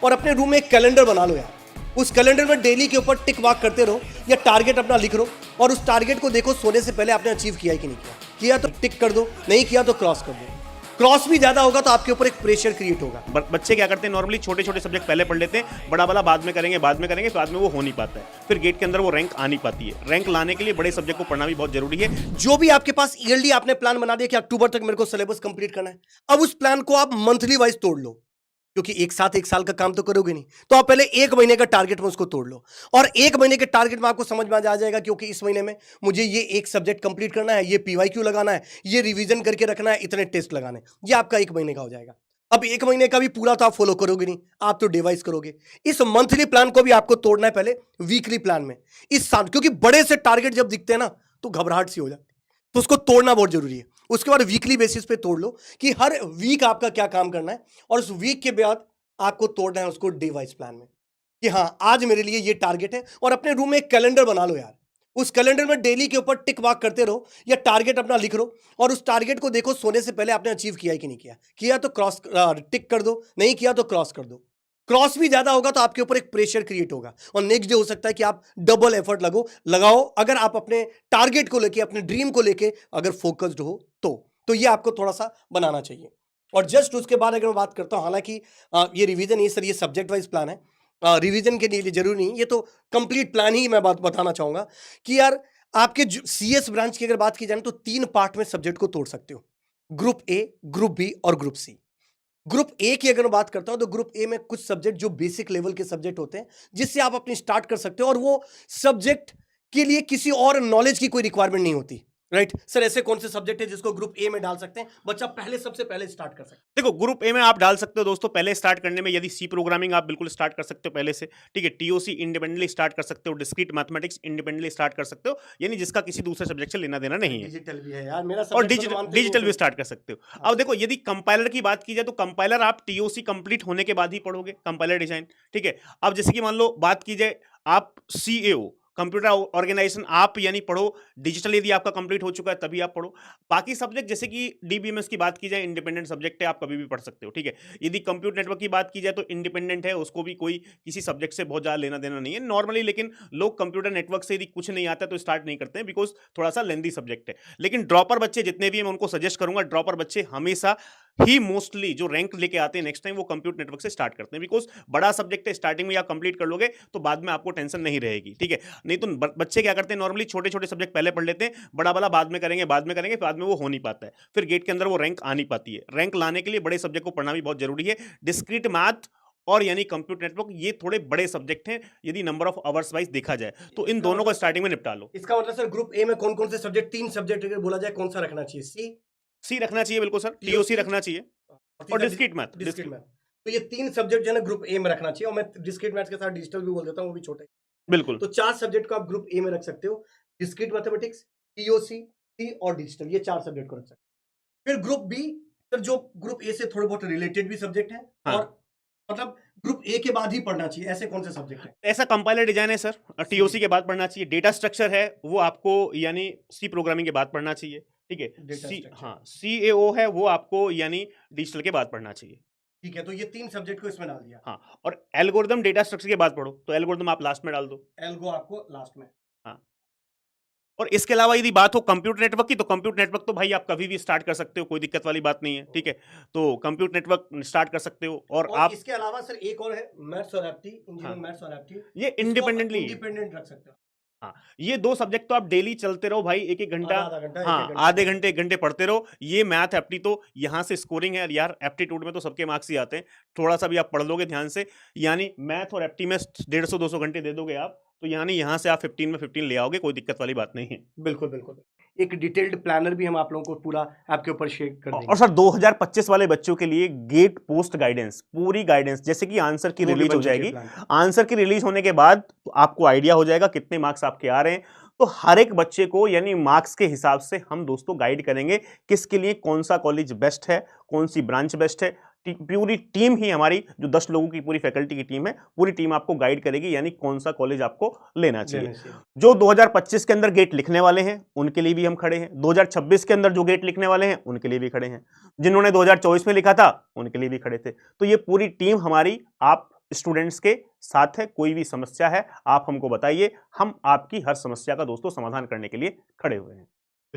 और अपने रूम में एक कैलेंडर बना लो यार। उस कैलेंडर में डेली के ऊपर टिक मार्क करते रहो या टारगेट अपना लिख लो और उस टारगेट को देखो सोने से पहले आपने अचीव किया है कि नहीं किया तो टिक कर दो, नहीं किया तो क्रॉस कर दो। क्रॉस भी ज्यादा होगा तो आपके ऊपर एक प्रेशर क्रिएट होगा। बच्चे क्या करते हैं, नॉर्मली छोटे छोटे सब्जेक्ट पहले पढ़ लेते हैं, बड़ा वाला बाद में करेंगे बाद में करेंगे, बाद में वो हो नहीं पाता है, फिर गेट के अंदर वो रैंक आ नहीं पाती है। रैंक लाने के लिए बड़े सब्जेक्ट को पढ़ना भी बहुत जरूरी है। जो भी आपके पास ईयरली आपने प्लान बना दिया कि अक्टूबर तक मेरे को सिलेबस कंप्लीट करना है, अब उस प्लान को आप मंथली वाइज तोड़ लो, क्योंकि एक साथ एक साल का काम तो करोगे नहीं। तो आप पहले एक महीने का टारगेट में उसको तोड़ लो और एक महीने के टारगेट में आपको समझ में आ जाएगा क्योंकि इस महीने में मुझे ये एक सब्जेक्ट कंप्लीट करना है, ये पीवाईक्यू लगाना है, ये रिवीजन करके रखना है, इतने टेस्ट लगाने, ये आपका एक महीने का हो जाएगा। अब एक महीने का भी पूरा तो आप फॉलो करोगे नहीं, आप तो डिवाइस करोगे। इस मंथली प्लान को भी आपको तोड़ना है पहले वीकली प्लान में इस साल, क्योंकि बड़े से टारगेट जब दिखते हैं ना तो घबराहट सी हो जाती है, तो उसको तोड़ना बहुत जरूरी है। उसके बाद वीकली बेसिस पे तोड़ लो कि हर वीक आपका क्या काम करना है और उस वीक के बाद आपको तोड़ना है उसको डे वाइज प्लान में कि हाँ आज मेरे लिए ये टारगेट है। और अपने रूम में एक कैलेंडर बना लो यार। उस कैलेंडर में डेली के ऊपर टिक मार्क करते रहो या टारगेट अपना लिख लो और उस टारगेट को देखो सोने से पहले आपने अचीव किया है कि नहीं किया तो क्रॉस टिक कर दो, नहीं किया तो क्रॉस कर दो। क्रॉस भी ज्यादा होगा तो आपके ऊपर एक प्रेशर क्रिएट होगा और नेक्स्ट डे हो सकता है कि आप डबल एफर्ट लगाओ अगर आप अपने टारगेट को लेके, अपने ड्रीम को लेके अगर फोकस्ड हो तो ये आपको थोड़ा सा बनाना चाहिए। और जस्ट उसके बाद अगर मैं बात करता हूं, हालांकि ये रिवीजन ये सर ये सब्जेक्ट वाइज प्लान है, रिवीजन के लिए जरूरी नहीं, ये तो कंप्लीट प्लान ही मैं बात बताना चाहूंगा कि यार आपके सीएस ब्रांच की अगर बात की जाए तो 3 पार्ट में सब्जेक्ट को तोड़ सकते हो, ग्रुप ए, ग्रुप बी और ग्रुप सी। ग्रुप ए की अगर मैं बात करता हूं तो ग्रुप ए में कुछ सब्जेक्ट जो बेसिक लेवल के सब्जेक्ट होते हैं जिससे आप अपनी स्टार्ट कर सकते हो और वो सब्जेक्ट के लिए किसी और नॉलेज की कोई रिक्वायरमेंट नहीं होती। राइट सर, ऐसे कौन से सब्जेक्ट है जिसको ग्रुप ए में डाल सकते हैं, बच्चा पहले सबसे पहले स्टार्ट कर सकते हैं? देखो, ग्रुप ए में आप डाल सकते हो दोस्तों पहले स्टार्ट करने में, यदि सी प्रोग्रामिंग आप बिल्कुल स्टार्ट कर सकते हो पहले से, ठीक है। टीओसी इंडिपेंडेंटली स्टार्ट कर सकते हो, डिस्क्रीट मैथमेटिक्स इंडिपेंडेंटली स्टार्ट कर सकते हो, यानी जिसका किसी दूसरे सब्जेक्ट से लेना देना नहीं है। डिजिटल भी है यार मेरा और सब्जेक्ट, डिजिटल भी स्टार्ट कर सकते हो। अब देखो, यदि कंपाइलर की बात की जाए तो कंपाइलर आप टीओसी कंप्लीट होने के बाद ही पढ़ोगे, कंपाइलर डिजाइन, ठीक है। अब जैसे कि मान लो बात की जाए, आप सीएओ कंप्यूटर ऑर्गेनाइजेशन आप यानी पढ़ो, डिजिटल यदि आपका कंप्लीट हो चुका है तभी आप पढ़ो। बाकी सब्जेक्ट जैसे कि डीबीएमएस की बात की जाए, इंडिपेंडेंट सब्जेक्ट है, आप कभी भी पढ़ सकते हो, ठीक है। यदि कंप्यूटर नेटवर्क की बात की जाए तो इंडिपेंडेंट है, उसको भी कोई किसी सब्जेक्ट से बहुत ज्यादा लेना देना नहीं है नॉर्मली, लेकिन लोग कंप्यूटर नेटवर्क से यदि कुछ नहीं आता तो स्टार्ट नहीं करते हैं बिकॉज थोड़ा सा लेंदी सब्जेक्ट है। लेकिन ड्रॉपर बच्चे जितने भी हैं मैं उनको सजेस्ट करूंगा, ड्रॉपर बच्चे हमेशा ही मोस्टली जो रैंक लेके आते हैं नेक्स्ट टाइम वो कंप्यूटर नेटवर्क से स्टार्ट करते हैं, बिकॉज बड़ा सब्जेक्ट है, स्टार्टिंग में आप कंप्लीट कर लोगे तो बाद में आपको टेंशन नहीं रहेगी, ठीक है। नहीं तो बच्चे क्या करते हैं, नॉर्मली छोटे छोटे सब्जेक्ट पहले पढ़ लेते हैं, बड़ा वाला बाद में करेंगे बाद में करेंगे, बाद में वो हो नहीं पाता है, फिर गेट के अंदर वो रैंक आ नहीं पाती है। रैंक लाने के लिए बड़े सब्जेक्ट को पढ़ना भी बहुत जरूरी है। डिस्क्रीट मैथ और यानी कंप्यूटर नेटवर्क ये थोड़े बड़े सब्जेक्ट हैं यदि नंबर ऑफ आवर्स वाइज देखा जाए तो, इन दोनों को स्टार्टिंग में निपटा लो। इसका मतलब सर ग्रुप ए में कौन कौन से सब्जेक्ट, 3 सब्जेक्ट अगर बोला जाए कौन सा रखना चाहिए? सी रखना चाहिए बिल्कुल सर, टीओसी रखना चाहिए और डिस्क्रीट मैथ। तो ये 3 सब्जेक्ट जो है ना ग्रुप ए में रखना चाहिए, और मैं डिस्क्रीट मैथ के साथ डिजिटल भी बोल देता हूं, वो भी छोटा है। बिल्कुल, तो 4 सब्जेक्ट को आप ग्रुप ए में रख सकते हो, डिस्क्रीट मैथमेटिक्स, टीओसी, सी और डिजिटल, ये 4 सब्जेक्ट को रख सकते हो। फिर ग्रुप बी सर जो ग्रुप ए से थोड़े बहुत रिलेटेड भी सब्जेक्ट है, हाँ। और मतलब ग्रुप ए के बाद ही पढ़ना चाहिए, ऐसे कौन से सब्जेक्ट है? ऐसा कंपाइलर डिजाइन है सर, टीओसी के बाद पढ़ना चाहिए। डेटा स्ट्रक्चर है वो आपको यानी सी प्रोग्रामिंग के बाद पढ़ना चाहिए, ठीक है। हाँ, सीएओ है वो आपको यानी डिजिटल के बाद पढ़ना चाहिए, ठीक है। तो ये 3 सब्जेक्ट को इसमें डाल दिया। हाँ। और एल्गोरिदम डेटा स्ट्रक्चर के बाद पढ़ो, तो एल्गोरिदम आप लास्ट में डाल दो, एल्गो आपको लास्ट में। हाँ। और इसके अलावा यदि बात हो कंप्यूटर नेटवर्क की, तो कंप्यूटर नेटवर्क तो भाई आप कभी भी स्टार्ट कर सकते हो, कोई दिक्कत वाली बात नहीं है, ठीक है। तो कंप्यूटर नेटवर्क स्टार्ट कर सकते हो और आप इसके अलावा सर एक और है, मैथ्स और एप्टी, हाँ, इंजीनियरिंग मैथ्स और एप्टी, ये इंडिपेंडेंटली इंडिपेंडेंट रख सकते हो। हाँ, ये 2 सब्जेक्ट तो आप डेली चलते रहो भाई, एक एक घंटा, आधा घंटा, हाँ, आधे घंटे 1 घंटे पढ़ते रहो। ये मैथ एप्टी तो यहाँ से स्कोरिंग है यार, एप्टीट्यूड में तो सबके मार्क्स ही आते हैं, थोड़ा सा भी आप पढ़ लोगे ध्यान से, यानी मैथ और एप्टी में 150-200 घंटे दे दोगे आप, तो यानी यहाँ से आप 15 में 15 ले आओगे, कोई दिक्कत वाली बात नहीं है। बिल्कुल बिल्कुल, एक डिटेल्ड प्लानर भी हम आप लोगों को पूरा आपके ऊपर शेयर कर देंगे। और सर 2025 वाले बच्चों के लिए गेट पोस्ट गाइडेंस, पूरी गाइडेंस, जैसे कि आंसर की रिलीज हो जाएगी, आंसर की रिलीज होने के बाद आपको आइडिया हो जाएगा कितने मार्क्स आपके आ रहे हैं, तो हर एक बच्चे को यानी मार्क्स के हिसाब से हम दोस्तों गाइड करेंगे किसके लिए कौन सा कॉलेज बेस्ट है, कौन सी ब्रांच बेस्ट है। पूरी टीम ही हमारी जो 10 लोगों की पूरी फैकल्टी की टीम है, पूरी टीम आपको गाइड करेगी यानी कौन सा कॉलेज आपको लेना चाहिए। जो 2025 के अंदर गेट लिखने वाले हैं उनके लिए भी हम खड़े हैं, 2026 के अंदर जो गेट लिखने वाले हैं उनके लिए भी खड़े हैं, जिन्होंने 2024 में लिखा था उनके लिए भी खड़े थे। तो ये पूरी टीम हमारी आप स्टूडेंट्स के साथ है। कोई भी समस्या है आप हमको बताइए, हम आपकी हर समस्या का दोस्तों समाधान करने के लिए खड़े हुए हैं।